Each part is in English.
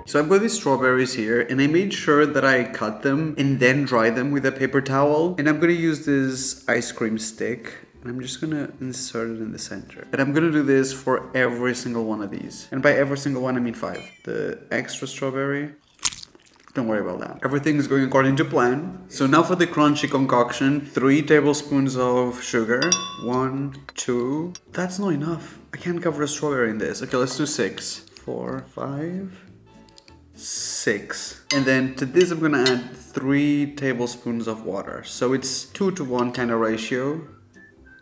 So I've got these strawberries here and I made sure that I cut them and then dry them with a paper towel. And I'm gonna use this ice cream stick and I'm just gonna insert it in the center. And I'm gonna do this for every single one of these. And by every single one, I mean 5. The extra strawberry, don't worry about that. Everything is going according to plan. So now for the crunchy concoction, 3 tablespoons of sugar. 1, 2, that's not enough. I can't cover a strawberry in this. Okay, let's do 6, 4, 5, 6. And then to this I'm gonna add 3 tablespoons of water. So it's 2 to 1 kind of ratio.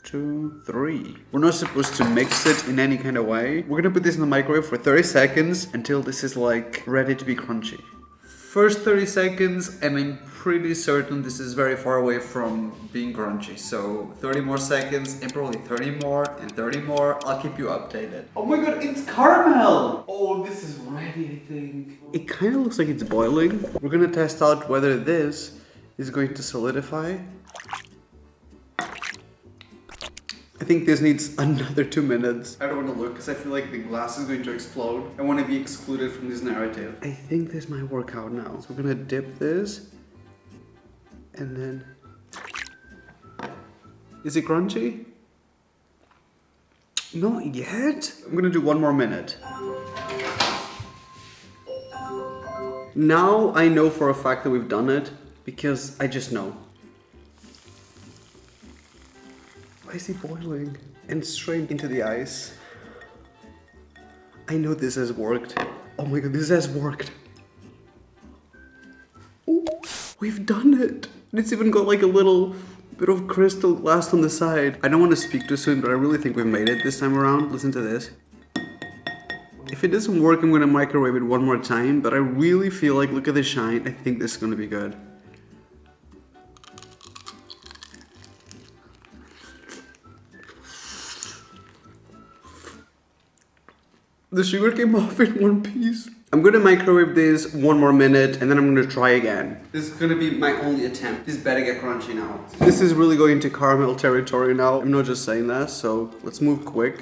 2, 3. We're not supposed to mix it in any kind of way. We're gonna put this in the microwave for 30 seconds until this is like ready to be crunchy. First 30 seconds and I'm pretty certain this is very far away from being crunchy. So 30 more seconds and probably 30 more and 30 more. I'll keep you updated. Oh my god, it's caramel! Oh, this is ready, I think. It kind of looks like it's boiling. We're gonna test out whether this is going to solidify. I think this needs another 2 minutes. I don't want to look because I feel like the glass is going to explode. I want to be excluded from this narrative. I think this might work out now. So we're gonna dip this. And then... Is it crunchy? Not yet. I'm gonna do 1 more minute. Now I know for a fact that we've done it because I just know. Why is it boiling? And straight into the ice. I know this has worked. Oh my god, this has worked. Ooh, we've done it. And it's even got like a little bit of crystal glass on the side. I don't want to speak too soon, but I really think we've made it this time around. Listen to this. If it doesn't work, I'm gonna microwave it 1 more time, but I really feel like, look at the shine. I think this is gonna be good. The sugar came off in 1 piece. I'm gonna microwave this 1 more minute and then I'm gonna try again. This is gonna be my only attempt. This better get crunchy now. This is really going to caramel territory now. I'm not just saying that, so let's move quick.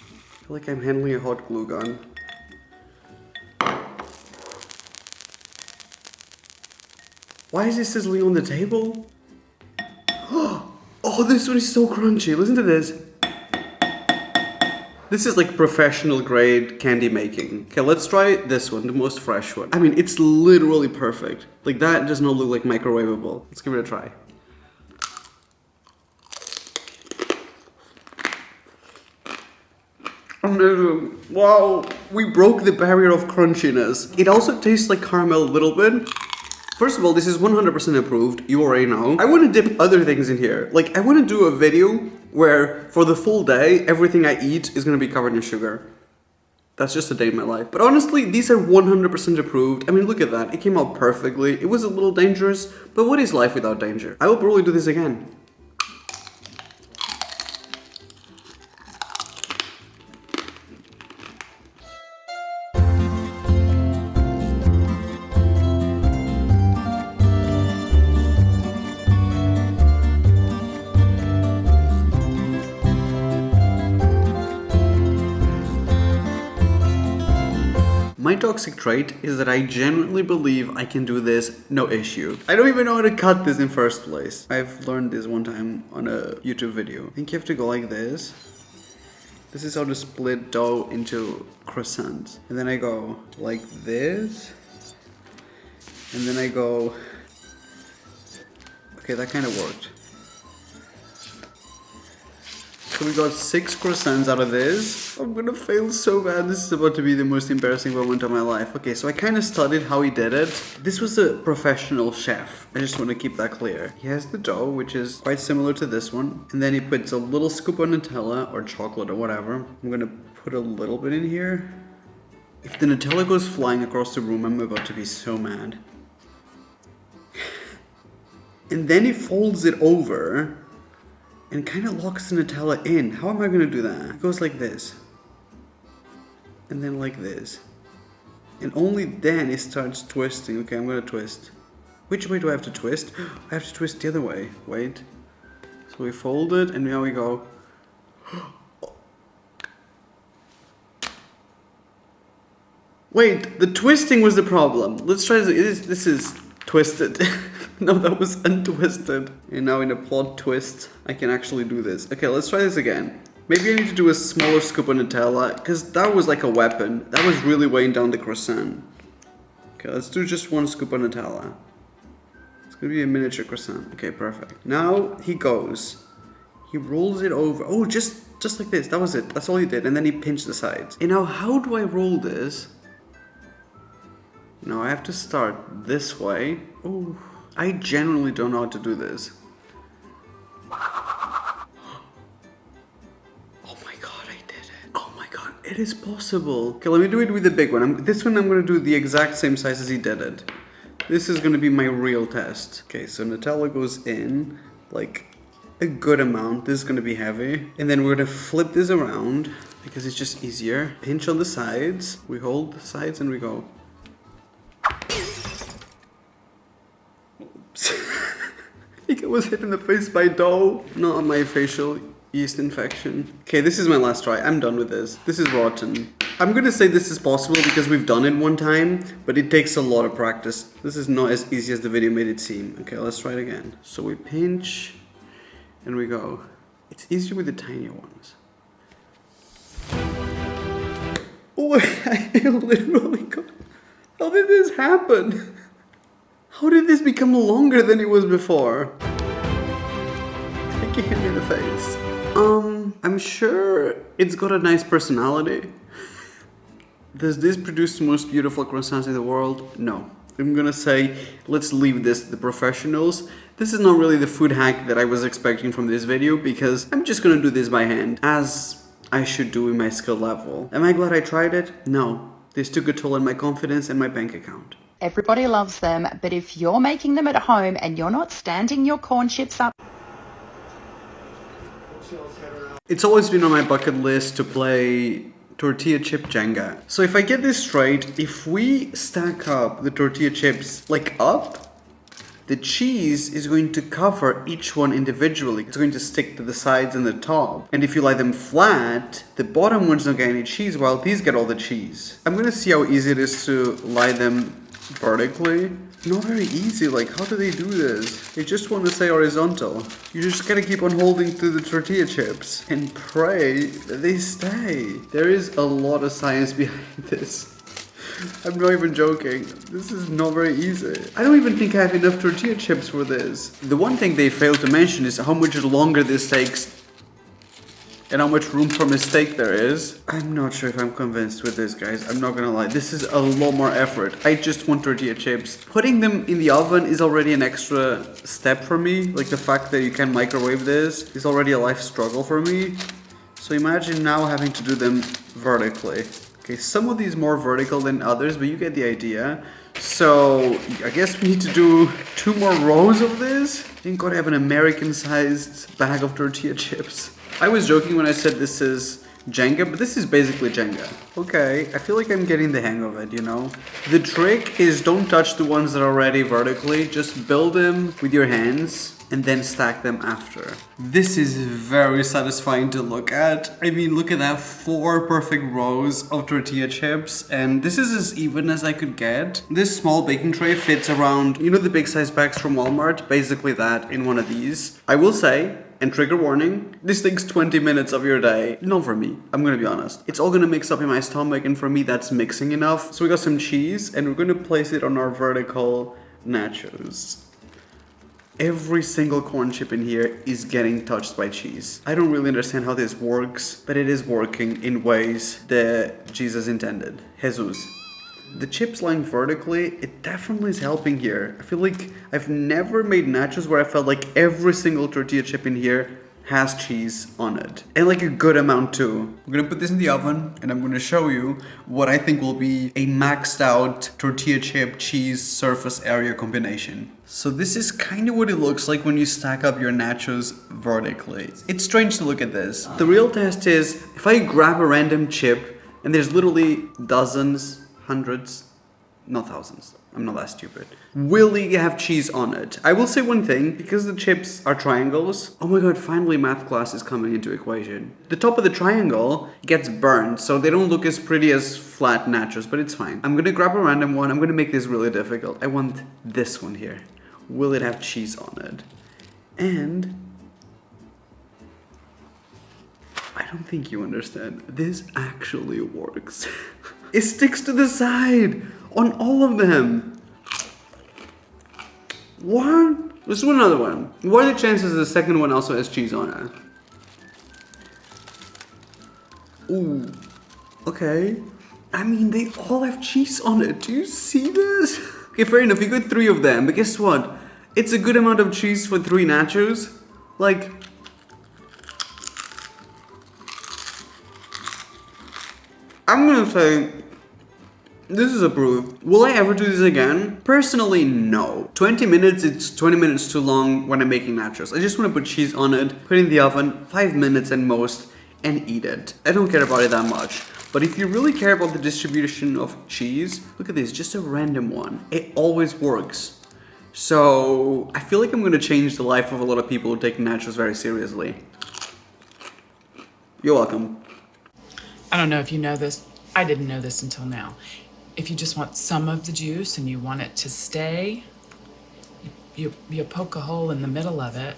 I feel like I'm handling a hot glue gun. Why is it sizzling on the table? Oh, this one is so crunchy. Listen to this. This is like professional grade candy making. Okay, let's try this one, the most fresh one. I mean, it's literally perfect. Like that does not look like microwavable. Let's give it a try. Amazing. Wow, we broke the barrier of crunchiness. It also tastes like caramel a little bit. First of all, this is 100% approved, you already know. I want to dip other things in here. Like, I want to do a video where, for the full day, everything I eat is going to be covered in sugar. That's just a day in my life. But honestly, these are 100% approved. I mean, look at that. It came out perfectly. It was a little dangerous, but what is life without danger? I will probably do this again. My toxic trait is that I genuinely believe I can do this no issue. I don't even know how to cut this in first place. I've learned this one time on a YouTube video. I think you have to go like this. This is how to split dough into croissants. And then I go like this. And then I go... Okay, that kind of worked. So we got 6 croissants out of this. I'm gonna fail so bad. This is about to be the most embarrassing moment of my life. Okay, so I kind of studied how he did it. This was a professional chef. I just want to keep that clear. He has the dough, which is quite similar to this one. And then he puts a little scoop of Nutella or chocolate or whatever. I'm gonna put a little bit in here. If the Nutella goes flying across the room, I'm about to be so mad. And then he folds it over and kind of locks the Nutella in. How am I going to do that? It goes like this. And then like this. And only then it starts twisting. Okay, I'm going to twist. Which way do I have to twist? I have to twist the other way. Wait. So we fold it and now we go. Wait, the twisting was the problem. Let's try this. This is twisted. No, that was untwisted. And now in a plot twist, I can actually do this. Okay, let's try this again. Maybe I need to do a smaller scoop of Nutella, because that was like a weapon. That was really weighing down the croissant. Okay, let's do just one scoop of Nutella. It's gonna be a miniature croissant. Okay, perfect. Now he goes. He rolls it over. Oh, just like this. That was it. That's all he did. And then he pinched the sides. And now how do I roll this? Now I have to start this way. Oh, I genuinely don't know how to do this. Oh my god, I did it. Oh my god, it is possible. Okay, let me do it with the big one. This one I'm going to do the exact same size as he did it. This is going to be my real test. Okay, so Nutella goes in like a good amount. This is going to be heavy. And then we're going to flip this around because it's just easier. Pinch on the sides. We hold the sides and we go. I think I was hit in the face by dough, not on my facial yeast infection. Okay, this is my last try. I'm done with this. This is rotten. I'm gonna say this is possible because we've done it one time, but it takes a lot of practice. This is not as easy as the video made it seem. Okay, let's try it again. So we pinch and we go. It's easier with the tinier ones. Oh, I literally got... How did this happen? How did this become longer than it was before? It hit me in the face. I'm sure it's got a nice personality. Does this produce the most beautiful croissants in the world? No. I'm gonna say, let's leave this to the professionals. This is not really the food hack that I was expecting from this video because I'm just gonna do this by hand, as I should do in my skill level. Am I glad I tried it? No. This took a toll on my confidence and my bank account. Everybody loves them, but if you're making them at home and you're not standing your corn chips up... It's always been on my bucket list to play tortilla chip Jenga. So if I get this straight, if we stack up the tortilla chips like up, the cheese is going to cover each one individually. It's going to stick to the sides and the top. And if you lie them flat, the bottom ones don't get any cheese while these get all the cheese. I'm gonna see how easy it is to lie them vertically. Not very easy. Like, how do they do this? They just want to say horizontal. You just gotta keep on holding to the tortilla chips and pray that they stay. There is a lot of science behind this. I'm not even joking. This is not very easy. I don't even think I have enough tortilla chips for this. The one thing they failed to mention is how much longer this takes and how much room for mistake there is. I'm not sure if I'm convinced with this, guys. I'm not gonna lie. This is a lot more effort. I just want tortilla chips. Putting them in the oven is already an extra step for me. Like the fact that you can microwave this is already a life struggle for me. So imagine now having to do them vertically. Okay, some of these more vertical than others, but you get the idea. So I guess we need to do 2 more rows of this. Thank God I have an American-sized bag of tortilla chips. I was joking when I said this is Jenga, but this is basically Jenga. Okay, I feel like I'm getting the hang of it, you know? The trick is don't touch the ones that are already vertically, just build them with your hands and then stack them after. This is very satisfying to look at. I mean, look at that, 4 perfect rows of tortilla chips, and this is as even as I could get. This small baking tray fits around, you know the big size bags from Walmart? Basically that in one of these. I will say, and trigger warning, this takes 20 minutes of your day. Not for me, I'm gonna be honest. It's all gonna mix up in my stomach, and for me that's mixing enough. So we got some cheese, and we're gonna place it on our vertical nachos. Every single corn chip in here is getting touched by cheese. I don't really understand how this works, but it is working in ways that Jesus intended. Jesus. The chips lying vertically, it definitely is helping here. I feel like I've never made nachos where I felt like every single tortilla chip in here has cheese on it. And like a good amount too. I'm gonna put this in the oven and I'm gonna show you what I think will be a maxed out tortilla chip cheese surface area combination. So this is kind of what it looks like when you stack up your nachos vertically. It's strange to look at this. The real test is if I grab a random chip and there's literally dozens, hundreds, not thousands. I'm not that stupid. Will it have cheese on it? I will say one thing, because the chips are triangles. Oh my god, finally math class is coming into equation. The top of the triangle gets burned, so they don't look as pretty as flat nachos, but it's fine. I'm gonna grab a random one. I'm gonna make this really difficult. I want this one here. Will it have cheese on it? And I don't think you understand. This actually works. It sticks to the side on all of them. What? Let's do another one. What are the chances the second one also has cheese on it? Ooh, okay. I mean, they all have cheese on it. Do you see this? Okay, fair enough, you got 3 of them, but guess what? It's a good amount of cheese for 3 nachos. Like, I'm gonna say, this is approved. Will I ever do this again? Personally, no. 20 minutes, it's 20 minutes too long when I'm making nachos. I just want to put cheese on it, put it in the oven, 5 minutes at most, and eat it. I don't care about it that much. But if you really care about the distribution of cheese, look at this, just a random one. It always works. So, I feel like I'm gonna change the life of a lot of people who take nachos very seriously. You're welcome. I don't know if you know this. I didn't know this until now. If you just want some of the juice and you want it to stay, you poke a hole in the middle of it.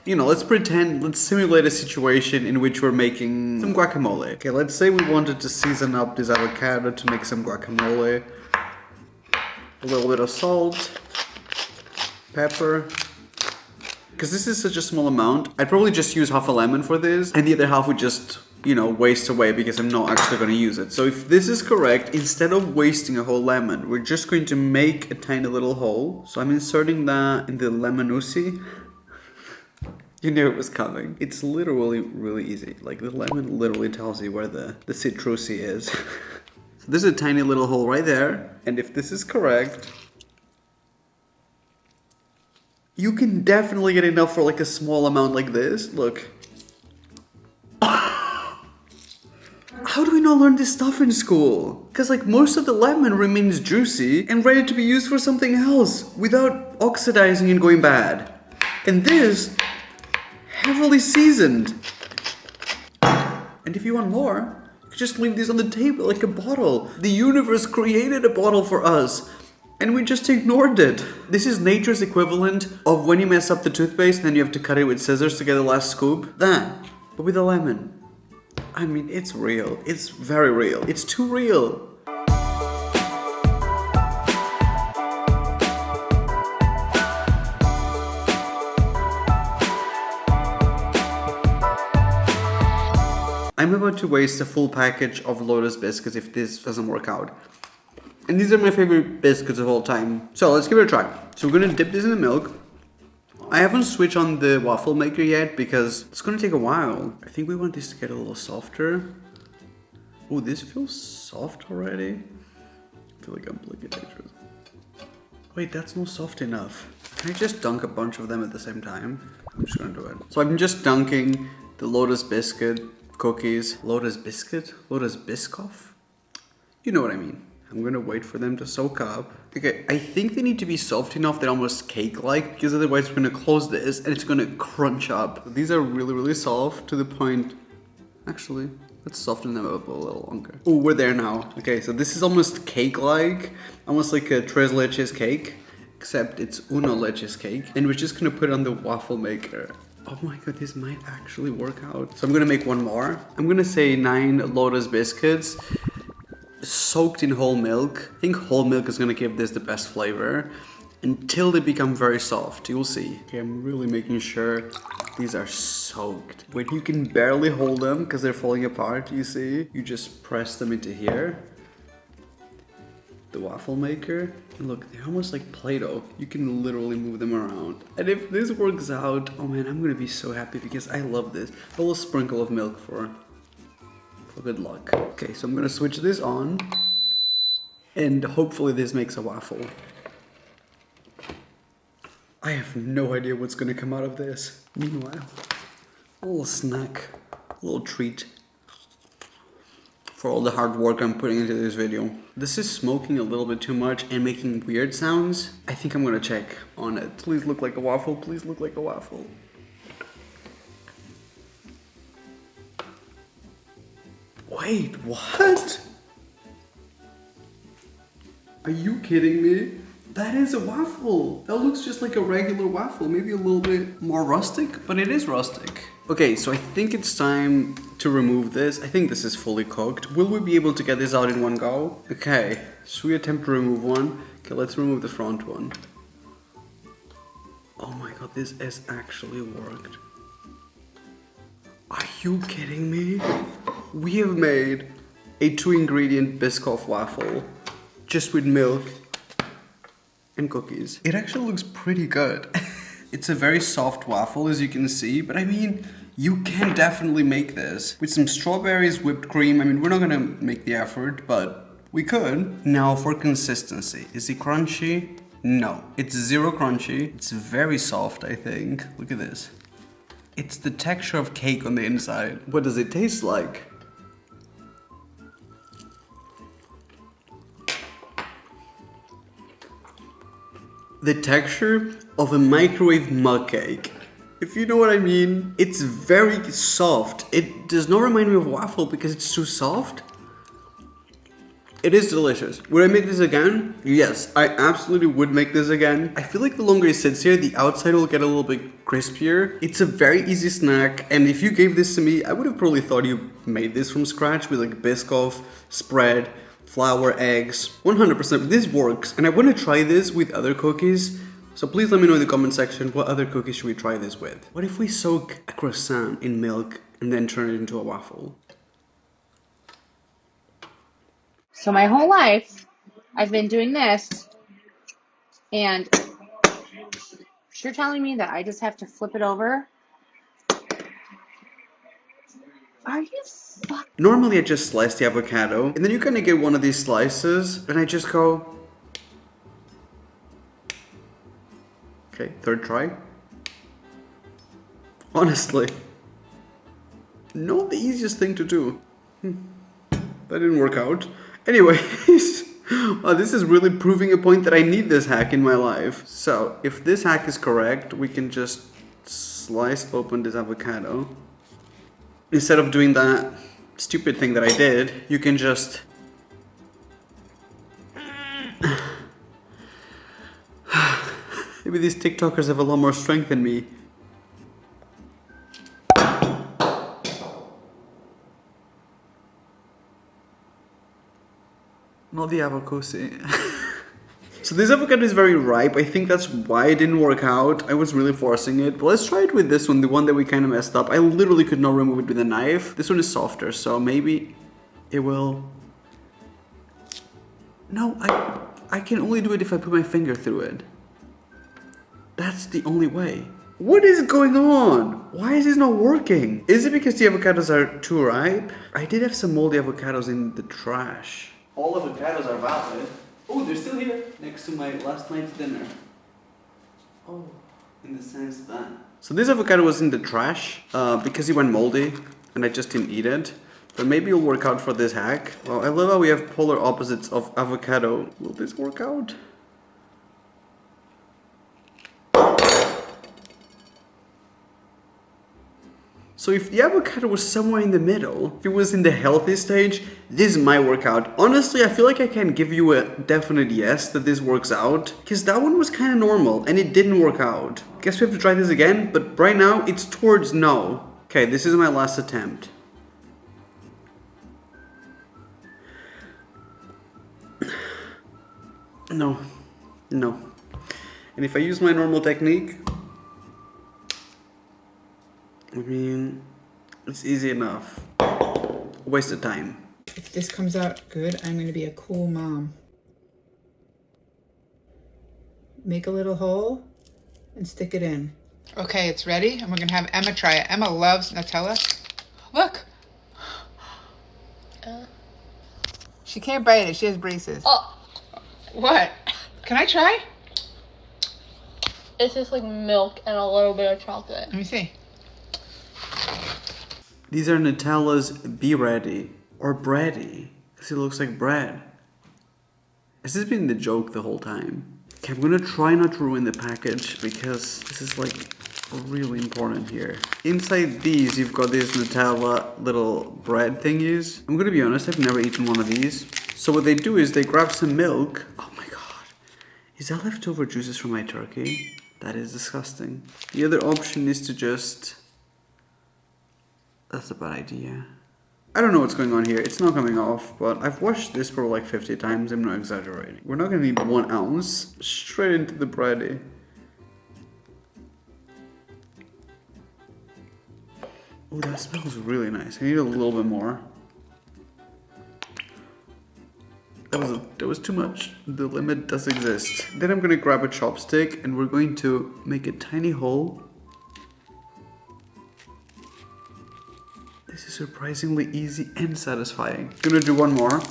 You know, let's simulate a situation in which we're making some guacamole. Okay, let's say we wanted to season up this avocado to make some guacamole. A little bit of salt, pepper. Because this is such a small amount, I'd probably just use half a lemon for this, and the other half would just, you know, waste away because I'm not actually going to use it. So if this is correct, instead of wasting a whole lemon, we're just going to make a tiny little hole. So I'm inserting that in the lemonusi. You knew it was coming. It's literally really easy. Like, the lemon literally tells you where the citrusy is. So there's a tiny little hole right there. And if this is correct, you can definitely get enough for like a small amount like this. Look. How do we not learn this stuff in school? Because like most of the lemon remains juicy and ready to be used for something else without oxidizing and going bad. And this, heavily seasoned. And if you want more, you can just leave this on the table like a bottle. The universe created a bottle for us. And we just ignored it. This is nature's equivalent of when you mess up the toothpaste and then you have to cut it with scissors to get the last scoop. That, but with a lemon. I mean, it's real. It's very real. It's too real. I'm about to waste a full package of Lotus biscuits if this doesn't work out. And these are my favorite biscuits of all time. So let's give it a try. So we're gonna dip this in the milk. I haven't switched on the waffle maker yet because it's gonna take a while. I think we want this to get a little softer. Oh, this feels soft already. I feel like I'm looking dangerous. Wait, that's not soft enough. Can I just dunk a bunch of them at the same time? I'm just gonna do it. So I'm just dunking the Lotus biscuit cookies. Lotus biscuit? Lotus Biscoff? You know what I mean. I'm gonna wait for them to soak up. Okay, I think they need to be soft enough they're almost cake-like, because otherwise we're gonna close this and it's gonna crunch up. These are really, really soft to the point... Actually, let's soften them up a little longer. Oh, we're there now. Okay, so this is almost cake-like, almost like a tres leches cake, except it's uno leches cake. And we're just gonna put it on the waffle maker. Oh my god, this might actually work out. So I'm gonna make one more. I'm gonna say 9 Lotus biscuits. Soaked in whole milk. I think whole milk is gonna give this the best flavor until they become very soft. You'll see. Okay, I'm really making sure these are soaked. When you can barely hold them because they're falling apart, you see? You just press them into here. the waffle maker. And look, they're almost like Play-Doh. You can literally move them around. And if this works out, oh man, I'm gonna be so happy because I love this. A little sprinkle of milk for good luck. Okay, so I'm gonna switch this on. And hopefully this makes a waffle. I have no idea what's gonna come out of this. Meanwhile, a little snack, a little treat for all the hard work I'm putting into this video. This is smoking a little bit too much and making weird sounds. I think I'm gonna check on it. Please look like a waffle, please look like a waffle. Wait, what? Are you kidding me? That is a waffle. That looks just like a regular waffle. Maybe a little bit more rustic, but it is rustic. Okay, so I think it's time to remove this. I think this is fully cooked. Will we be able to get this out in one go? Okay, should we attempt to remove one? Okay, let's remove the front one. Oh my god, this has actually worked. Are you kidding me? We have made a 2-ingredient Biscoff waffle just with milk and cookies. It actually looks pretty good. It's a very soft waffle, as you can see, but I mean, you can definitely make this with some strawberries, whipped cream. I mean, we're not gonna make the effort, but we could. Now for consistency, is it crunchy? No, it's zero crunchy. It's very soft, I think. Look at this. It's the texture of cake on the inside. What does it taste like? The texture of a microwave mug cake. If you know what I mean. It's very soft. It does not remind me of waffle because it's too soft. It is delicious. Would I make this again? Yes, I absolutely would make this again. I feel like the longer it sits here, the outside will get a little bit crispier. It's a very easy snack, and if you gave this to me, I would have probably thought you made this from scratch with like Biscoff, spread, flour, eggs. 100%, this works, and I want to try this with other cookies. So please let me know in the comment section, what other cookies should we try this with? What if we soak a croissant in milk and then turn it into a waffle? So my whole life, I've been doing this, and you're telling me that I just have to flip it over? Are you fucking... Normally I just slice the avocado, and then you kind of get one of these slices, and I just go... Okay, third try. Honestly, not the easiest thing to do. That didn't work out. Anyways, this is really proving a point that I need this hack in my life. So, if this hack is correct, we can just slice open this avocado. Instead of doing that stupid thing that I did, you can just... Maybe these TikTokers have a lot more strength than me. Not the avocado. So this avocado is very ripe. I think that's why it didn't work out. I was really forcing it. But let's try it with this one, the one that we kind of messed up. I literally could not remove it with a knife. This one is softer, so maybe it will... No, I can only do it if I put my finger through it. That's the only way. What is going on? Why is this not working? Is it because the avocados are too ripe? I did have some moldy avocados in the trash. All avocados are valid. Oh, they're still here. Next to my last night's dinner. Oh, in the sense that... So this avocado was in the trash because it went moldy and I just didn't eat it. But maybe it'll work out for this hack. Well, I love how we have polar opposites of avocado. Will this work out? So if the avocado was somewhere in the middle, if it was in the healthy stage, this might work out. Honestly, I feel like I can give you a definite yes that this works out, because that one was kind of normal and it didn't work out. Guess we have to try this again, but right now it's towards no. Okay, this is my last attempt. No. And if I use my normal technique, I mean, it's easy enough. Waste of time. If this comes out good, I'm going to be a cool mom. make a little hole and stick it in. Okay, it's ready, and we're gonna have Emma try it. Emma loves Nutella. Look. She can't bite it. She has braces. Oh. What? Can I try? It's just like milk and a little bit of chocolate. Let me see. These are Nutella's Be Ready or Bready, because it looks like bread. Has this been the joke the whole time? Okay, I'm gonna try not to ruin the package because this is like really important here. Inside these, you've got these Nutella little bread thingies. I'm gonna be honest, I've never eaten one of these. So what they do is they grab some milk. Oh my god. Is that leftover juices from my turkey? That is disgusting. The other option is to just... That's a bad idea. I don't know what's going on here. It's not coming off, but I've washed this for like 50 times. I'm not exaggerating. We're not gonna need 1 ounce. Straight into the bready. Oh, that smells really nice. I need a little bit more. That was too much. The limit does exist. Then I'm gonna grab a chopstick and we're going to make a tiny hole. This is surprisingly easy and satisfying. Gonna do one more.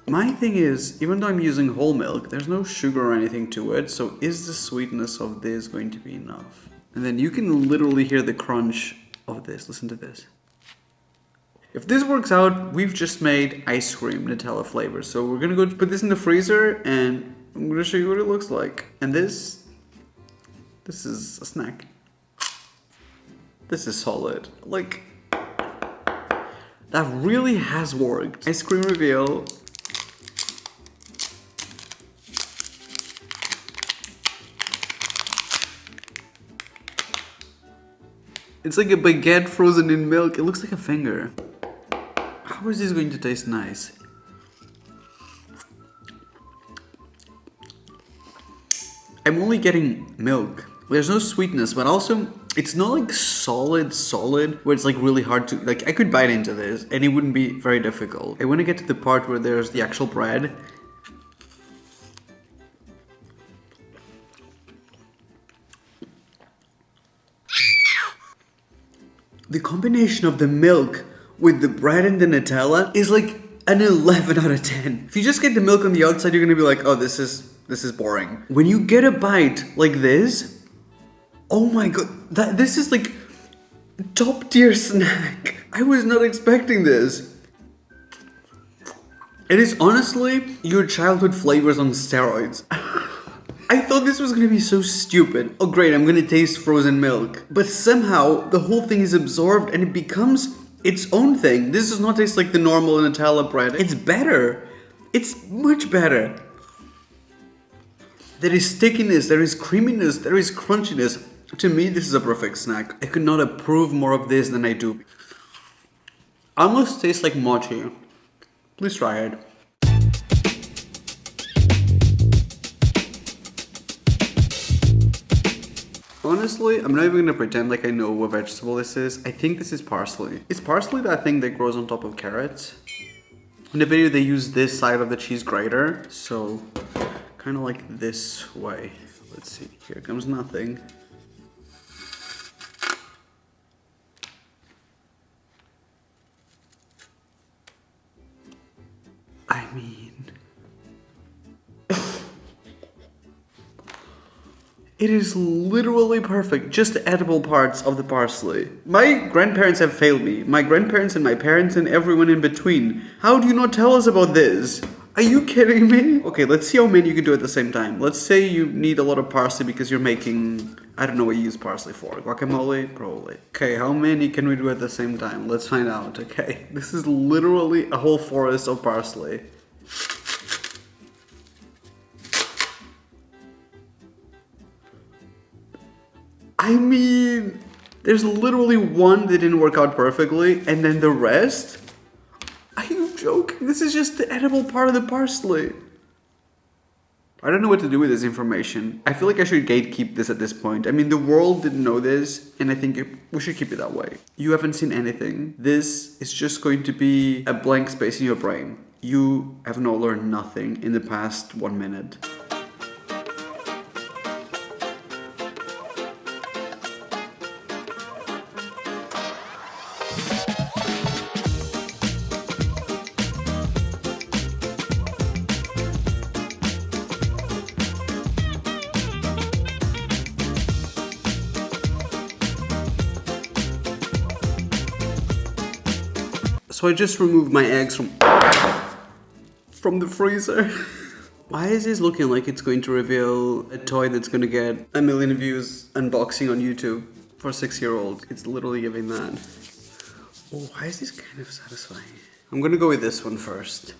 My thing is, even though I'm using whole milk, there's no sugar or anything to it, so is the sweetness of this going to be enough? And then you can literally hear the crunch of this. Listen to this. If this works out, we've just made ice cream Nutella flavor. So we're gonna go put this in the freezer and I'm gonna show you what it looks like. And this is a snack. This is solid. Like, that really has worked. Ice cream reveal. It's like a baguette frozen in milk. It looks like a finger. How is this going to taste nice? I'm only getting milk. There's no sweetness, but also it's not like solid where it's like really hard to, like I could bite into this and it wouldn't be very difficult. I want to get to the part where there's the actual bread. The combination of the milk with the bread and the Nutella is like an 11 out of 10. If you just get the milk on the outside, you're gonna be like, oh, this is boring. When you get a bite like this, oh my god, this is like top tier snack. I was not expecting this. It is honestly your childhood flavors on steroids. I thought this was gonna be so stupid. Oh great, I'm gonna taste frozen milk. But somehow the whole thing is absorbed and it becomes its own thing. This does not taste like the normal Nutella bread. It's better. It's much better. There is stickiness, there is creaminess, there is crunchiness. To me, this is a perfect snack. I could not approve more of this than I do. Almost tastes like mochi. Please try it. Honestly, I'm not even gonna pretend like I know what vegetable this is. I think this is parsley. Is parsley that thing that grows on top of carrots? In the video they use this side of the cheese grater, so kind of like this way. Let's see, here comes nothing. I mean... It is literally perfect, just the edible parts of the parsley. My grandparents have failed me. My grandparents and my parents and everyone in between. How do you not tell us about this? Are you kidding me? Okay, let's see how many you can do at the same time. Let's say you need a lot of parsley because you're making... I don't know what you use parsley for. Guacamole? Probably. Okay, how many can we do at the same time? Let's find out. Okay, this is literally a whole forest of parsley. I mean, there's literally one that didn't work out perfectly, and then the rest? Are you joking? This is just the edible part of the parsley. I don't know what to do with this information. I feel like I should gatekeep this at this point. I mean, the world didn't know this, and I think we should keep it that way. You haven't seen anything. This is just going to be a blank space in your brain. You have not learned nothing in the past 1 minute. So I just removed my eggs from the freezer. Why is this looking like it's going to reveal a toy that's going to get 1 million views unboxing on YouTube for a 6-year-old? It's literally giving that. Oh, why is this kind of satisfying? I'm going to go with this one first.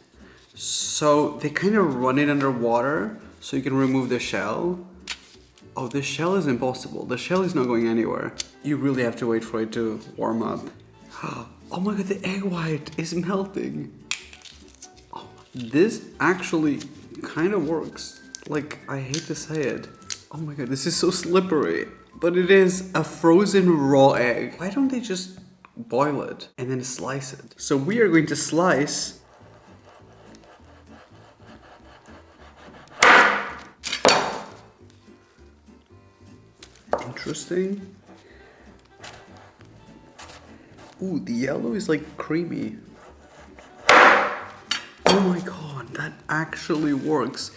So they kind of run it under water so you can remove the shell. Oh, the shell is impossible. The shell is not going anywhere. You really have to wait for it to warm up. Oh my god, the egg white is melting. Oh, this actually kind of works. Like, I hate to say it. Oh my god, this is so slippery. But it is a frozen raw egg. Why don't they just boil it and then slice it? So we are going to slice interesting. Ooh, the yellow is like creamy. Oh my god, that actually works.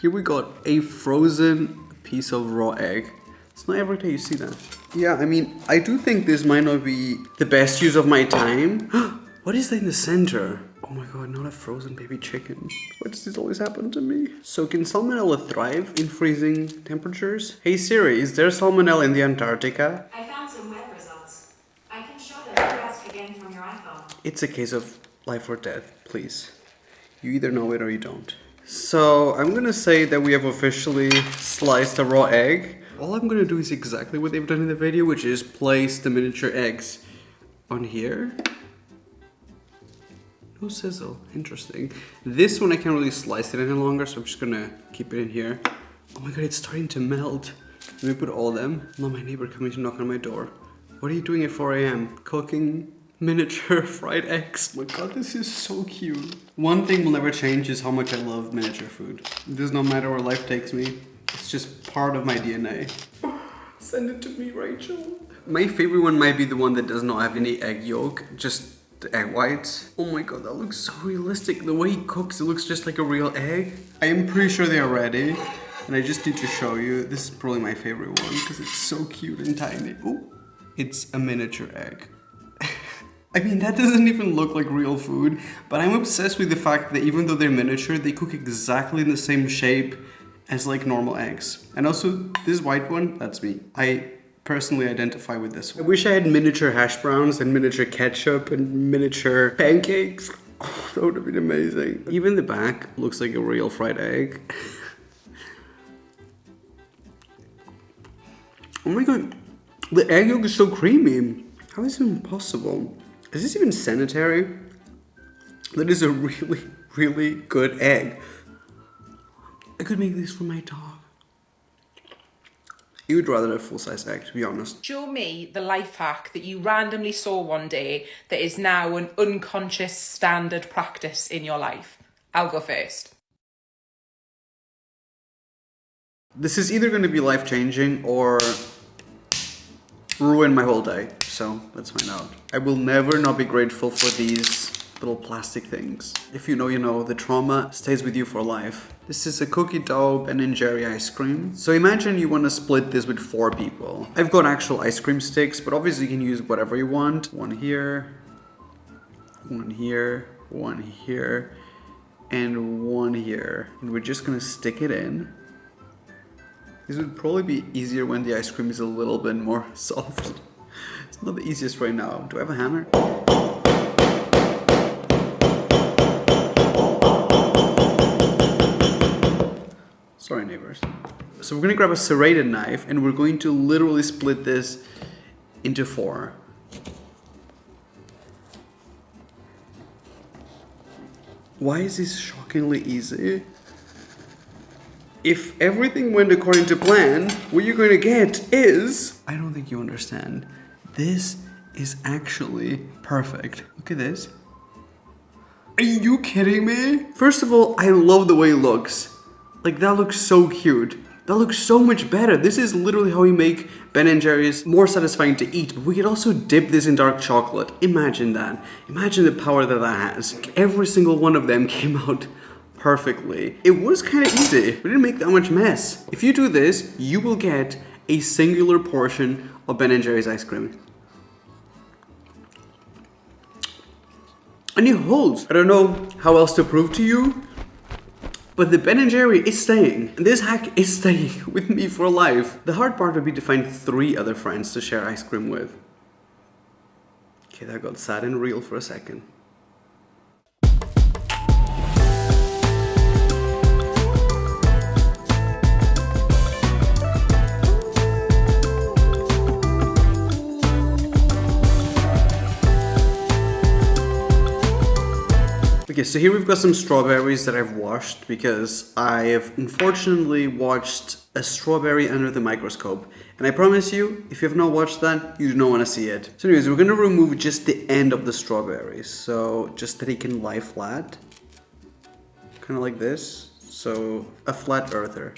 Here we got a frozen piece of raw egg. It's not every day you see that. Yeah, I mean, I do think this might not be the best use of my time. What is that in the center? Oh my god, not a frozen baby chicken. Why does this always happen to me? So can salmonella thrive in freezing temperatures? Hey Siri, is there salmonella in the Antarctica? I found some web results. I can show them if you ask again from your iPhone. It's a case of life or death, please. You either know it or you don't. So I'm gonna say that we have officially sliced a raw egg. All I'm gonna do is exactly what they've done in the video, which is place the miniature eggs on here. No sizzle, interesting. This one I can't really slice it any longer, so I'm just gonna keep it in here. Oh my god, it's starting to melt. Let me put all of them. Not my neighbor coming to knock on my door. What are you doing at 4 a.m.? Cooking miniature fried eggs. Oh my god, this is so cute. One thing will never change is how much I love miniature food. It does not matter where life takes me. It's just part of my DNA. Send it to me, Rachel. My favorite one might be the one that does not have any egg yolk, just the egg whites. Oh my god, that looks so realistic. The way he cooks, it looks just like a real egg. I am pretty sure they are ready. And I just need to show you. This is probably my favorite one because it's so cute and tiny. Oh, it's a miniature egg. I mean, that doesn't even look like real food, but I'm obsessed with the fact that even though they're miniature, they cook exactly in the same shape as like normal eggs. And also, this white one, that's me. I personally identify with this one. I wish I had miniature hash browns and miniature ketchup and miniature pancakes. Oh, that would have been amazing. Even the back looks like a real fried egg. Oh my god, the egg yolk is so creamy. How is it even possible? Is this even sanitary? That is a really, really good egg. I could make this for my dog. You would rather a full-size egg, to be honest. Show me the life hack that you randomly saw one day that is now an unconscious standard practice in your life. I'll go first. This is either going to be life-changing or ruin my whole day. So let's find out. I will never not be grateful for these little plastic things. If you know, you know. The trauma stays with you for life. This is a cookie dough Ben & Jerry ice cream. So imagine you want to split this with 4 people. I've got actual ice cream sticks, but obviously you can use whatever you want. One here, one here, one here, and one here. And we're just gonna stick it in. This would probably be easier when the ice cream is a little bit more soft. It's not the easiest right now. Do I have a hammer? Sorry, neighbors. So we're gonna grab a serrated knife and we're going to literally split this into 4. Why is this shockingly easy? If everything went according to plan, what you're going to get is... I don't think you understand. This is actually perfect. Look at this. Are you kidding me? First of all, I love the way it looks. Like, that looks so cute. That looks so much better. This is literally how we make Ben & Jerry's more satisfying to eat. But we could also dip this in dark chocolate. Imagine that. Imagine the power that that has. Every single one of them came out perfectly. It was kind of easy. We didn't make that much mess. If you do this, you will get a singular portion of Ben & Jerry's ice cream. And it holds. I don't know how else to prove to you, but the Ben & Jerry is staying. And this hack is staying with me for life. The hard part would be to find 3 other friends to share ice cream with. Okay, that got sad and real for a second. Okay, so here we've got some strawberries that I've washed because I have unfortunately watched a strawberry under the microscope. And I promise you, if you have not watched that, you don't want to see it. So anyways, we're going to remove just the end of the strawberries. So just that it can lie flat. Kind of like this. So a flat earther.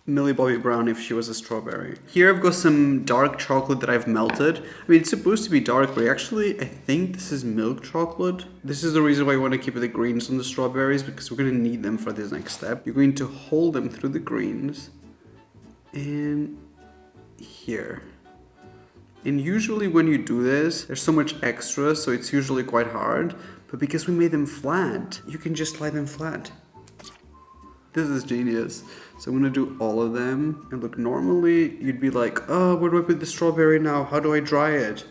Millie Bobby Brown if she was a strawberry. Here I've got some dark chocolate that I've melted. I mean, it's supposed to be dark, but actually I think this is milk chocolate. This is the reason why I want to keep the greens on the strawberries, because we're going to need them for this next step. You're going to hold them through the greens and here. And usually when you do this, there's so much extra, so it's usually quite hard. But because we made them flat, you can just lie them flat. This is genius. So I'm gonna do all of them. And look, normally you'd be like, oh, where do I put the strawberry now? How do I dry it?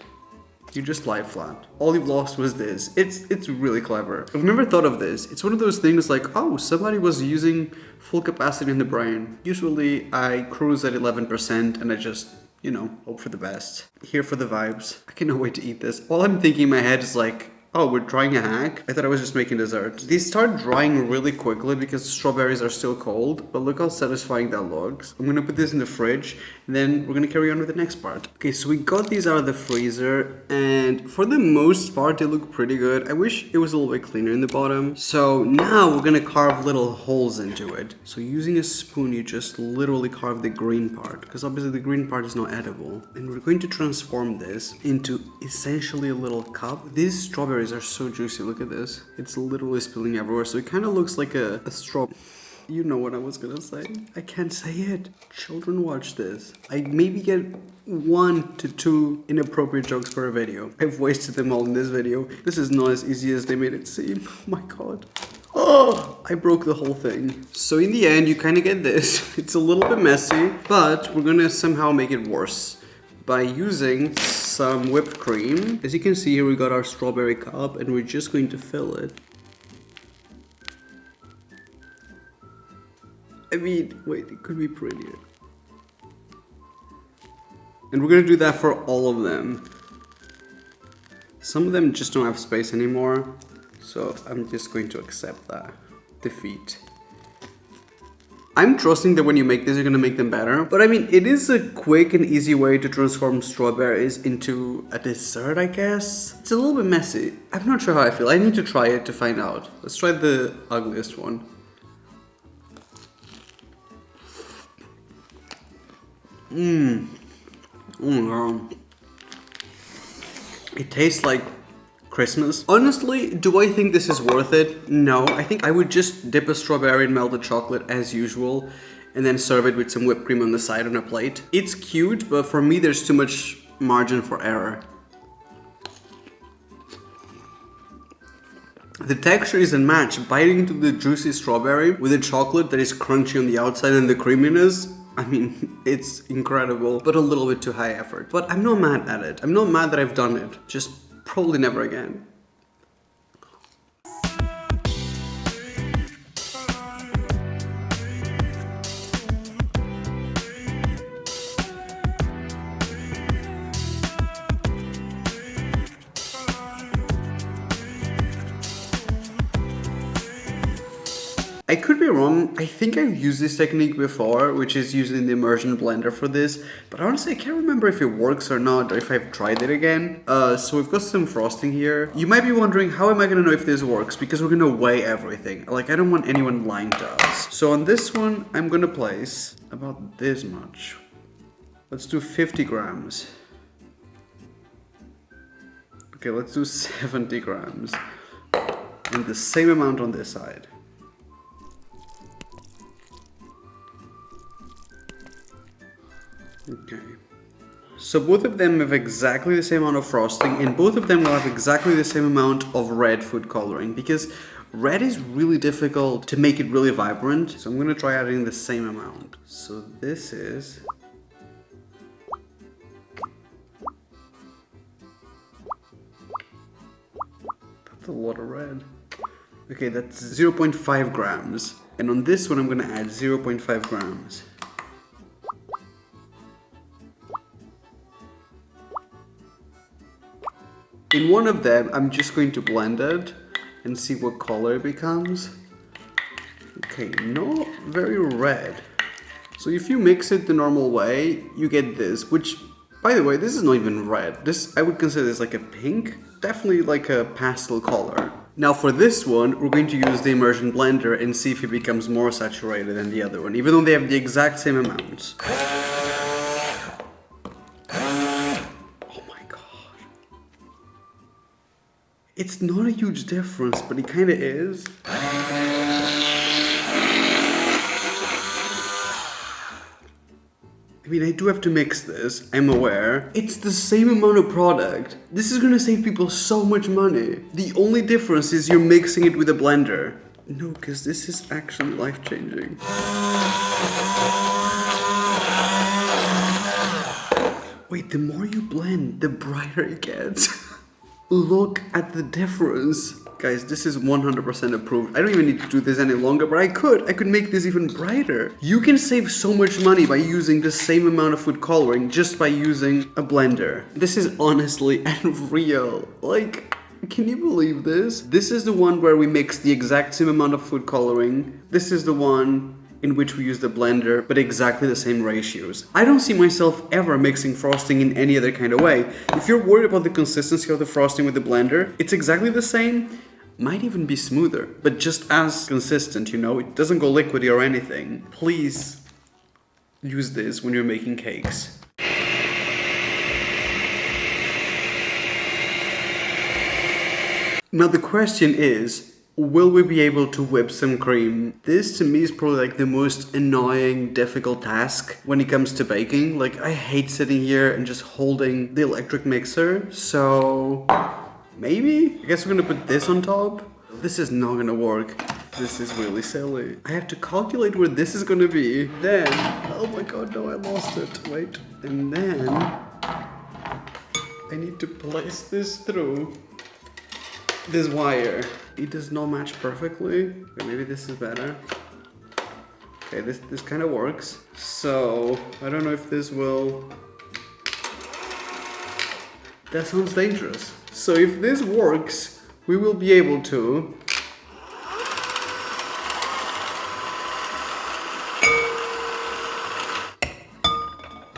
You just lie it flat. All you've lost was this. It's really clever. I've never thought of this. It's one of those things like, oh, somebody was using full capacity in the brain. Usually I cruise at 11% and I just, you know, hope for the best. Here for the vibes. I cannot wait to eat this. All I'm thinking in my head is like, oh, we're trying a hack? I thought I was just making dessert. These start drying really quickly because the strawberries are still cold, but look how satisfying that looks. I'm gonna put this in the fridge, and then we're gonna carry on with the next part. Okay, so we got these out of the freezer, and for the most part, they look pretty good. I wish it was a little bit cleaner in the bottom. So now we're gonna carve little holes into it. So using a spoon, you just literally carve the green part, because obviously the green part is not edible. And we're going to transform this into essentially a little cup. These strawberries are so juicy, look at this. It's literally spilling everywhere, so it kind of looks like a straw. You know what I was gonna say. I can't say it. Children watch this. I maybe get 1 to 2 inappropriate jokes per video. I've wasted them all in this video. This is not as easy as they made it seem. Oh my god. Oh, I broke the whole thing. So in the end, you kind of get this. It's a little bit messy, but we're gonna somehow make it worse by using some whipped cream. As you can see here, we got our strawberry cup and we're just going to fill it. I mean, wait, it could be prettier. And we're gonna do that for all of them. Some of them just don't have space anymore, so I'm just going to accept that defeat. I'm trusting that when you make this, you're gonna make them better. But I mean, it is a quick and easy way to transform strawberries into a dessert, I guess. It's a little bit messy. I'm not sure how I feel. I need to try it to find out. Let's try the ugliest one. Oh my god. It tastes like Christmas. Honestly, do I think this is worth it? No, I think I would just dip a strawberry in melted chocolate as usual and then serve it with some whipped cream on the side on a plate. It's cute, but for me there's too much margin for error. The texture is unmatched. Biting into the juicy strawberry with the chocolate that is crunchy on the outside and the creaminess, I mean, it's incredible, but a little bit too high effort. But I'm not mad at it. I'm not mad that I've done it. Just probably never again. I could be wrong. I think I've used this technique before, which is using the immersion blender for this, but honestly I can't remember if it works or not, or if I've tried it again. So we've got some frosting here. You might be wondering, how am I gonna know if this works? Because we're gonna weigh everything. Like, I don't want anyone lying to us. So on this one, I'm gonna place about this much. Let's do 50 grams. Okay, let's do 70 grams. And the same amount on this side. Okay. So both of them have exactly the same amount of frosting, and both of them will have exactly the same amount of red food coloring, because red is really difficult to make it really vibrant. So I'm gonna try adding the same amount. So this is... That's a lot of red. Okay, that's 0.5 grams. And on this one I'm gonna add 0.5 grams. In one of them, I'm just going to blend it and see what color it becomes. Okay, not very red. So if you mix it the normal way, you get this, which, by the way, this is not even red. This, I would consider this like a pink, definitely like a pastel color. Now for this one, we're going to use the immersion blender and see if it becomes more saturated than the other one, even though they have the exact same amounts. It's not a huge difference, but it kind of is. I mean, I do have to mix this, I'm aware. It's the same amount of product. This is gonna save people so much money. The only difference is you're mixing it with a blender. No, because this is actually life-changing. Wait, the more you blend, the brighter it gets. Look at the difference. Guys, this is 100% approved. I don't even need to do this any longer, but I could make this even brighter. You can save so much money by using the same amount of food coloring just by using a blender. This is honestly unreal. Like, can you believe this? This is the one where we mix the exact same amount of food coloring. This is the one in which we use the blender, but exactly the same ratios. I don't see myself ever mixing frosting in any other kind of way. If you're worried about the consistency of the frosting with the blender, it's exactly the same, might even be smoother, but just as consistent, you know? It doesn't go liquidy or anything. Please use this when you're making cakes. Now the question is, will we be able to whip some cream? This to me is probably like the most annoying, difficult task when it comes to baking. Like, I hate sitting here and just holding the electric mixer. So maybe? I guess we're gonna put this on top. This is not gonna work. This is really silly. I have to calculate where this is gonna be. Then, oh my god, no, I lost it. Wait, and then I need to place this through this wire. It does not match perfectly. Okay, maybe this is better. Okay, this kind of works. So, I don't know if this will... That sounds dangerous. So if this works, we will be able to...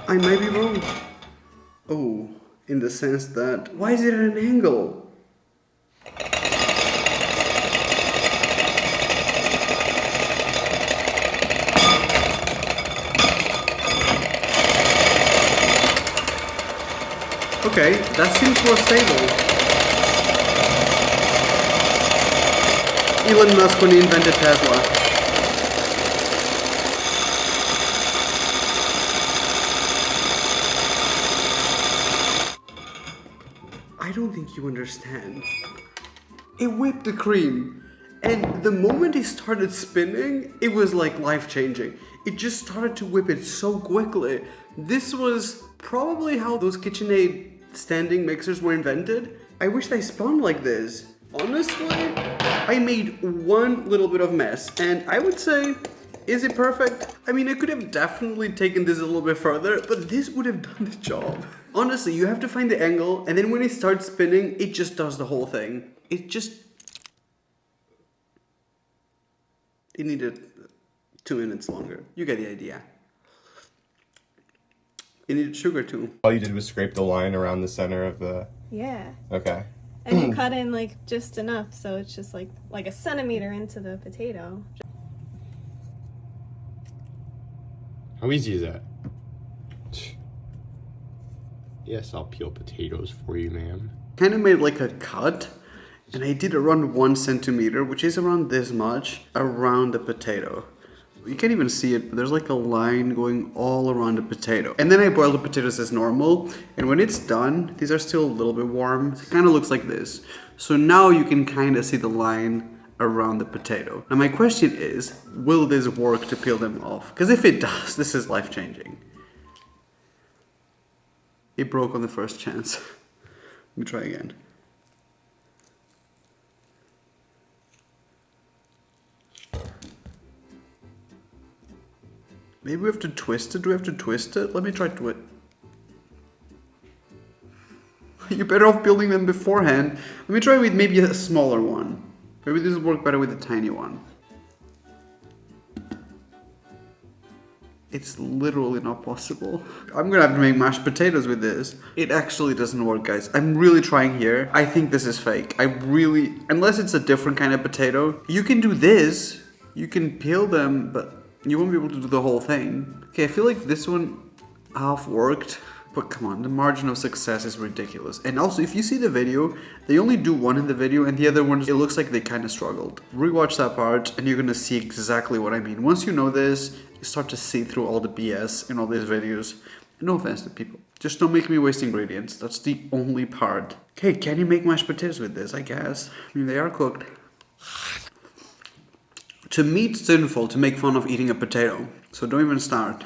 I might be wrong. Oh, in the sense that... Why is it at an angle? Okay, that seems more stable. Elon Musk when he invented Tesla. I don't think you understand. It whipped the cream. And the moment it started spinning, it was like life-changing. It just started to whip it so quickly. This was probably how those KitchenAid standing mixers were invented. I wish they spun like this. Honestly, I made one little bit of mess, and I would say, is it perfect? I mean, I could have definitely taken this a little bit further, but this would have done the job. Honestly, you have to find the angle, and then when it starts spinning, it just does the whole thing. It needed 2 minutes longer. You get the idea. You needed sugar too. All you did was scrape the line around the center of the... Yeah. Okay. And you cut in like just enough, so it's just like a centimeter into the potato. How easy is that? Yes, I'll peel potatoes for you, ma'am. Kind of made like a cut, and I did around 1 centimeter, which is around this much, around the potato. You can't even see it, but there's like a line going all around the potato. And then I boil the potatoes as normal, and when it's done, these are still a little bit warm. It kind of looks like this. So now you can kind of see the line around the potato. Now my question is, will this work to peel them off? Because if it does, this is life-changing. It broke on the first chance. Let me try again. Maybe we have to twist it. Do we have to twist it? Let me try to it. You're better off building them beforehand. Let me try with maybe a smaller one. Maybe this will work better with a tiny one. It's literally not possible. I'm gonna have to make mashed potatoes with this. It actually doesn't work, guys. I'm really trying here. I think this is fake. Unless it's a different kind of potato. You can do this. You can peel them, but you won't be able to do the whole thing. Okay, I feel like this one half worked, but come on, the margin of success is ridiculous. And also, if you see the video, they only do one in the video, and the other one, it looks like they kind of struggled. Rewatch that part, and you're gonna see exactly what I mean. Once you know this, you start to see through all the BS in all these videos. No offense to people. Just don't make me waste ingredients. That's the only part. Okay, can you make mashed potatoes with this? I guess. I mean, they are cooked. To me, it's sinful to make fun of eating a potato, so don't even start.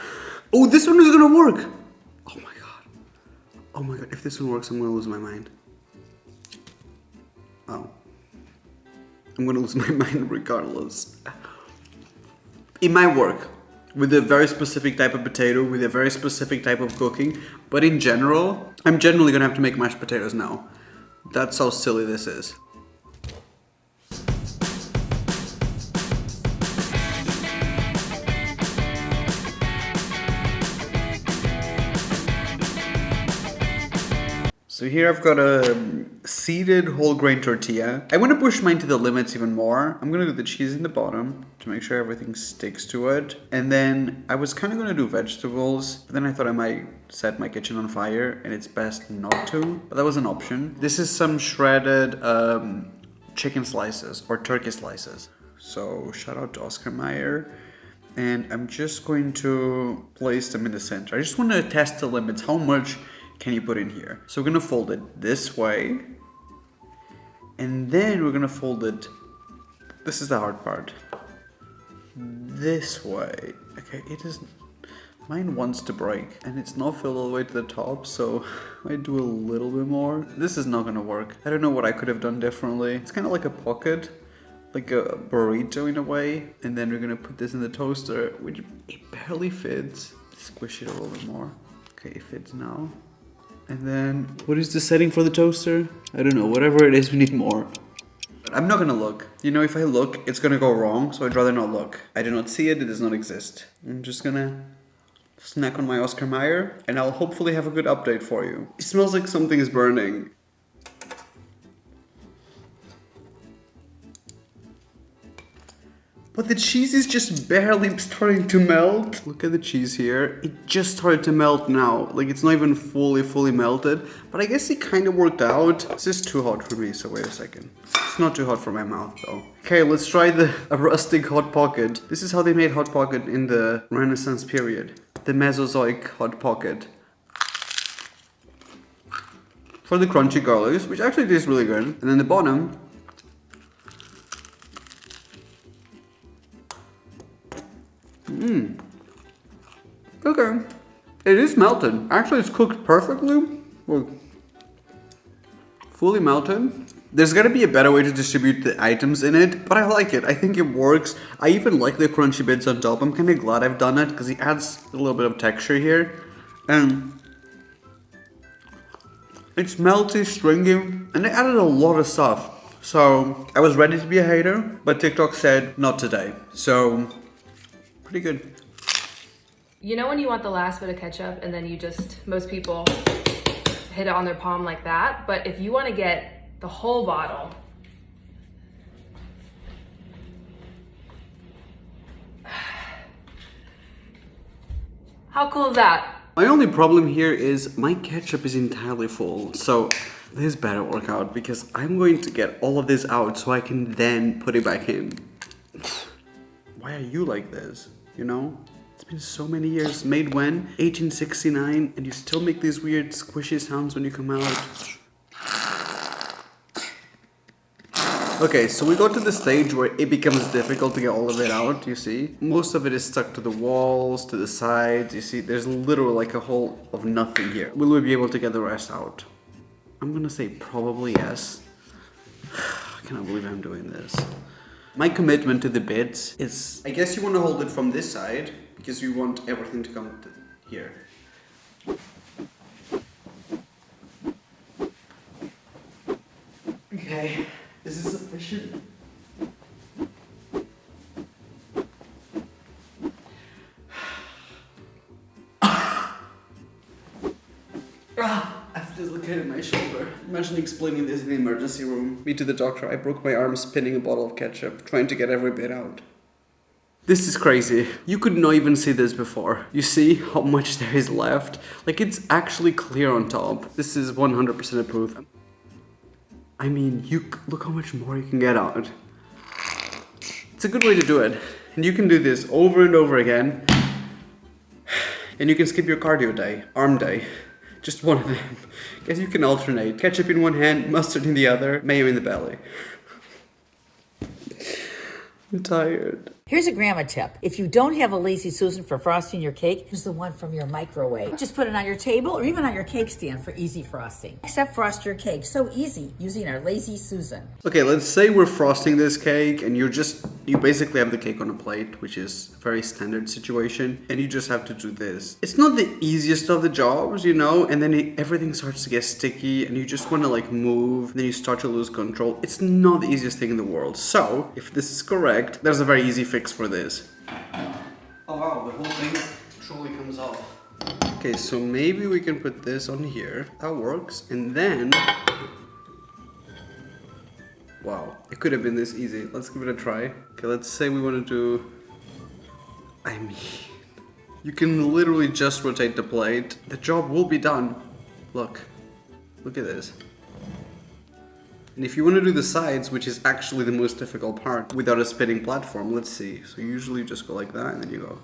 Oh, this one is gonna work! Oh my god. Oh my god, if this one works, I'm gonna lose my mind. Oh. I'm gonna lose my mind regardless. It might work with a very specific type of potato, with a very specific type of cooking, but in general, I'm generally gonna have to make mashed potatoes now. That's how silly this is. So here I've got a seeded whole grain tortilla. I want to push mine to the limits even more. I'm going to do the cheese in the bottom to make sure everything sticks to it. And then I was kind of going to do vegetables, but then I thought I might set my kitchen on fire and it's best not to, but that was an option. This is some shredded chicken slices or turkey slices. So shout out to Oscar Mayer. And I'm just going to place them in the center. I just want to test the limits. How much can you put in here? So we're gonna fold it this way, and then we're gonna fold it, this is the hard part, this way. Okay, mine wants to break, and it's not filled all the way to the top, so I do a little bit more. This is not gonna work. I don't know what I could have done differently. It's kind of like a pocket, like a burrito in a way, and then we're gonna put this in the toaster, which it barely fits. Squish it a little bit more. Okay, it fits now. And then, what is the setting for the toaster? I don't know, whatever it is, we need more. I'm not gonna look. You know, if I look, it's gonna go wrong, so I'd rather not look. I do not see it, it does not exist. I'm just gonna snack on my Oscar Mayer, and I'll hopefully have a good update for you. It smells like something is burning. But the cheese is just barely starting to melt. Look at the cheese here. It just started to melt now. Like, it's not even fully melted. But I guess it kind of worked out. This is too hot for me, so wait a second. It's not too hot for my mouth, though. Okay, let's try a rustic Hot Pocket. This is how they made Hot Pocket in the Renaissance period. The Mesozoic Hot Pocket. For the crunchy garlics, which actually tastes really good. And then the bottom, okay. It is melted. Actually, it's cooked perfectly. Well, fully melted. There's gotta be a better way to distribute the items in it, but I like it. I think it works. I even like the crunchy bits on top. I'm kind of glad I've done it because it adds a little bit of texture here. And it's melty, stringy, and they added a lot of stuff. So I was ready to be a hater, but TikTok said not today. So pretty good. You know when you want the last bit of ketchup and then most people hit it on their palm like that, but if you want to get the whole bottle, how cool is that? My only problem here is my ketchup is entirely full, so this better work out because I'm going to get all of this out so I can then put it back in. Why are you like this? you know? It's been so many years. Made when? 1869, and you still make these weird squishy sounds when you come out. Okay, so we got to the stage where it becomes difficult to get all of it out, you see? Most of it is stuck to the walls, to the sides, you see? There's literally like a hole of nothing here. Will we be able to get the rest out? I'm gonna say probably yes. I cannot believe I'm doing this. My commitment to the bits is, I guess you want to hold it from this side, because you want everything to come to here. Okay, is this sufficient? I've dislocated my shoulder. Imagine explaining this in the emergency room. Me to the doctor, I broke my arm spinning a bottle of ketchup, trying to get every bit out. This is crazy. You could not even see this before. You see how much there is left? Like, it's actually clear on top. This is 100% approved. I mean, look how much more you can get out. It's a good way to do it. And you can do this over and over again. And you can skip your cardio day, arm day. Just one of them. Guess you can alternate. Ketchup in one hand, mustard in the other, mayo in the belly. I'm tired. Here's a grandma tip. If you don't have a Lazy Susan for frosting your cake, use the one from your microwave. Just put it on your table or even on your cake stand for easy frosting. Except frost your cake. So easy using our Lazy Susan. Okay, let's say we're frosting this cake and you basically have the cake on a plate, which is a very standard situation, and you just have to do this. It's not the easiest of the jobs, you know, and then everything starts to get sticky and you just want to like move, and then you start to lose control. It's not the easiest thing in the world. So, if this is correct, there's a very easy fix for this. Oh wow, the whole thing truly comes off. Okay, so maybe we can put this on here. That works. And then... Wow, it could have been this easy. Let's give it a try. Okay, let's say we want to do... I mean... You can literally just rotate the plate. The job will be done. Look. Look at this. And if you want to do the sides, which is actually the most difficult part, without a spinning platform, let's see. So usually you just go like that and then you go.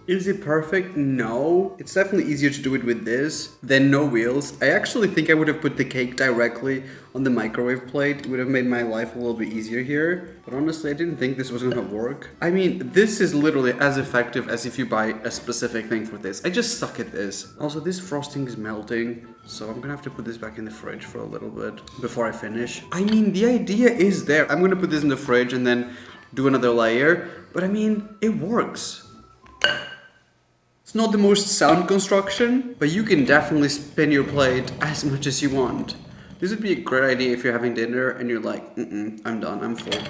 Is it perfect? No. It's definitely easier to do it with this than no wheels. I actually think I would have put the cake directly on the microwave plate. It would have made my life a little bit easier here. But honestly, I didn't think this was gonna work. I mean, this is literally as effective as if you buy a specific thing for this. I just suck at this. Also, this frosting is melting, so I'm gonna have to put this back in the fridge for a little bit before I finish. I mean, the idea is there. I'm gonna put this in the fridge and then do another layer. But I mean, it works. It's not the most sound construction, but you can definitely spin your plate as much as you want. This would be a great idea if you're having dinner and you're like, I'm done, I'm full.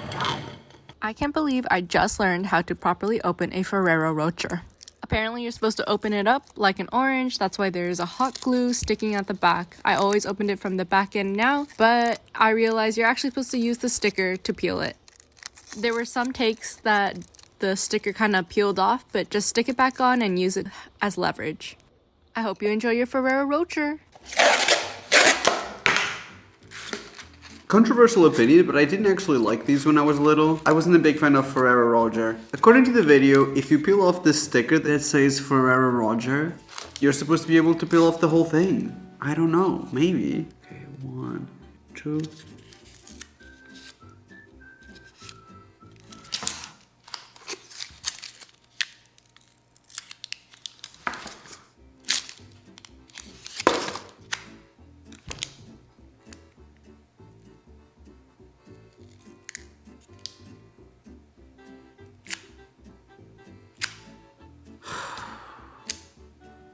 I can't believe I just learned how to properly open a Ferrero Rocher. Apparently you're supposed to open it up like an orange, that's why there's a hot glue sticking at the back. I always opened it from the back end now, but I realized you're actually supposed to use the sticker to peel it. There were some takes that the sticker kind of peeled off, but just stick it back on and use it as leverage. I hope you enjoy your Ferrero Rocher. Controversial opinion, but I didn't actually like these when I was little. I wasn't a big fan of Ferrero Rocher. According to the video, if you peel off the sticker that says Ferrero Rocher, you're supposed to be able to peel off the whole thing. I don't know, maybe. Okay, 1, 2...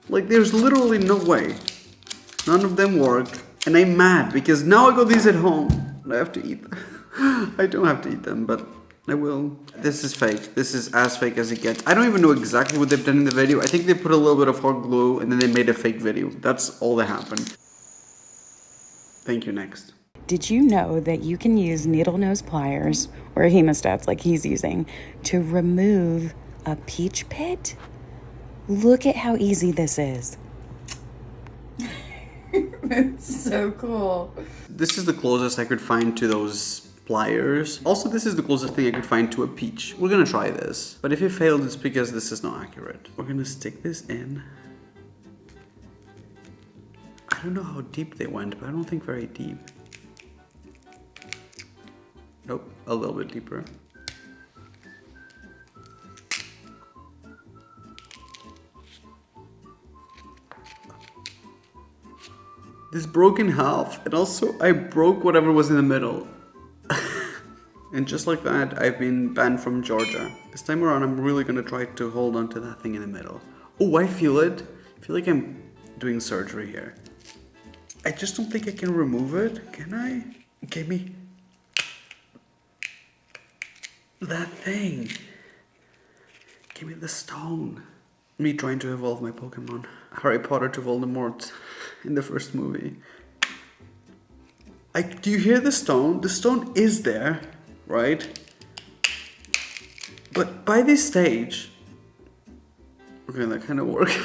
Like, there's literally no way. None of them work. And I'm mad because now I got these at home and I have to eat them. I don't have to eat them, but I will. This is fake. This is as fake as it gets. I don't even know exactly what they've done in the video. I think they put a little bit of hot glue and then they made a fake video. That's all that happened. Thank you, next. Did you know that you can use needle nose pliers, or hemostats like he's using, to remove a peach pit? Look at how easy this is. It's so cool. This is the closest I could find to those pliers. Also, this is the closest thing I could find to a peach. We're gonna try this, but if it failed, it's because this is not accurate. We're gonna stick this in. I don't know how deep they went, but I don't think very deep. Nope, a little bit deeper. This broke in half, and also I broke whatever was in the middle. And just like that, I've been banned from Georgia. This time around, I'm really gonna try to hold on to that thing in the middle. Oh, I feel it. I feel like I'm doing surgery here. I just don't think I can remove it. Can I? Give me that thing. Give me the stone. Me trying to evolve my Pokemon. Harry Potter to Voldemort in the first movie. Do you hear the stone? The stone is there, right? But by this stage... Okay, that kind of worked.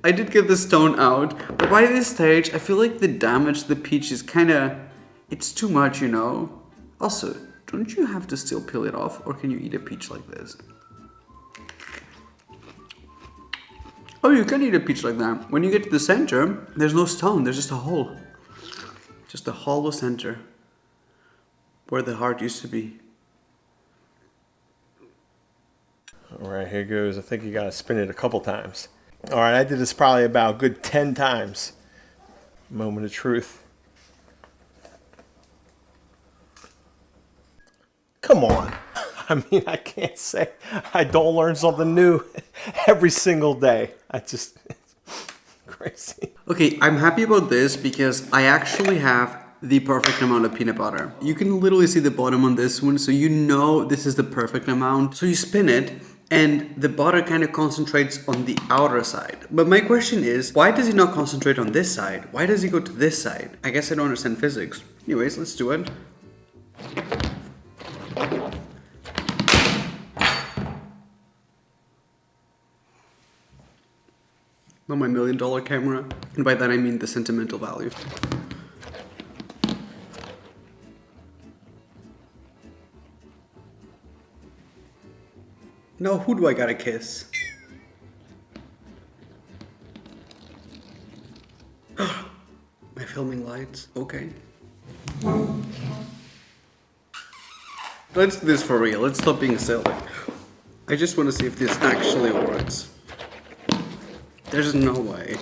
I did get the stone out, but by this stage, I feel like the damage to the peach is kind of... It's too much, you know? Also, don't you have to still peel it off, or can you eat a peach like this? Oh, you can eat a peach like that. When you get to the center, there's no stone, there's just a hole. Just a hollow center. Where the heart used to be. Alright, here goes. I think you gotta spin it a couple times. Alright, I did this probably about a good 10 times. Moment of truth. Come on. I mean, I can't say I don't learn something new every single day. It's crazy. Okay, I'm happy about this because I actually have the perfect amount of peanut butter. You can literally see the bottom on this one, so you know this is the perfect amount. So you spin it, and the butter kind of concentrates on the outer side. But my question is, why does it not concentrate on this side? Why does it go to this side? I guess I don't understand physics. Anyways, let's do it. Not my $1 million camera. And by that I mean the sentimental value. Now who do I gotta kiss? My filming lights. Okay. Let's do this for real. Let's stop being silly. I just want to see if this actually works. There's no way.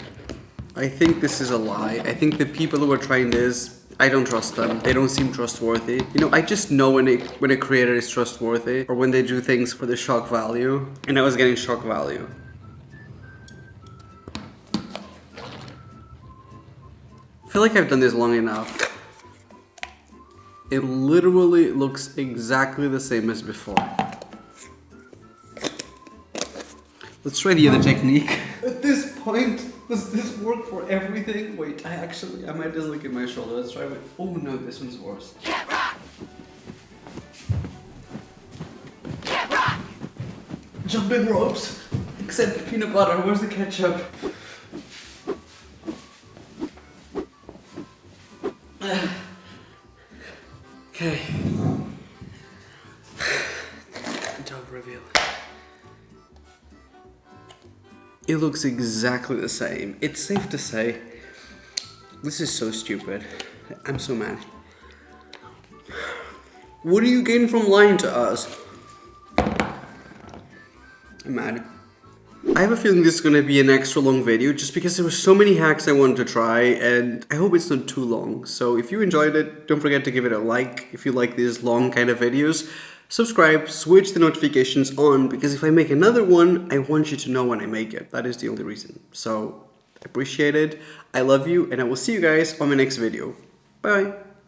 I think this is a lie. I think the people who are trying this, I don't trust them. They don't seem trustworthy. You know, I just know when a creator is trustworthy or when they do things for the shock value. And I was getting shock value. I feel like I've done this long enough. It literally looks exactly the same as before. Let's try the other technique. At this point, does this work for everything? Wait, I might just look at my shoulder. Let's try it. Oh no, this one's worse. Jumping ropes, except peanut butter. Where's the ketchup? Okay. Job reveal. It looks exactly the same. It's safe to say, this is so stupid. I'm so mad. What do you gain from lying to us? I'm mad. I have a feeling this is gonna be an extra long video just because there were so many hacks I wanted to try and I hope it's not too long. So if you enjoyed it, don't forget to give it a like if you like these long kind of videos. Subscribe, switch the notifications on, because if I make another one, I want you to know when I make it. That is the only reason. So, I appreciate it, I love you, and I will see you guys on my next video. Bye!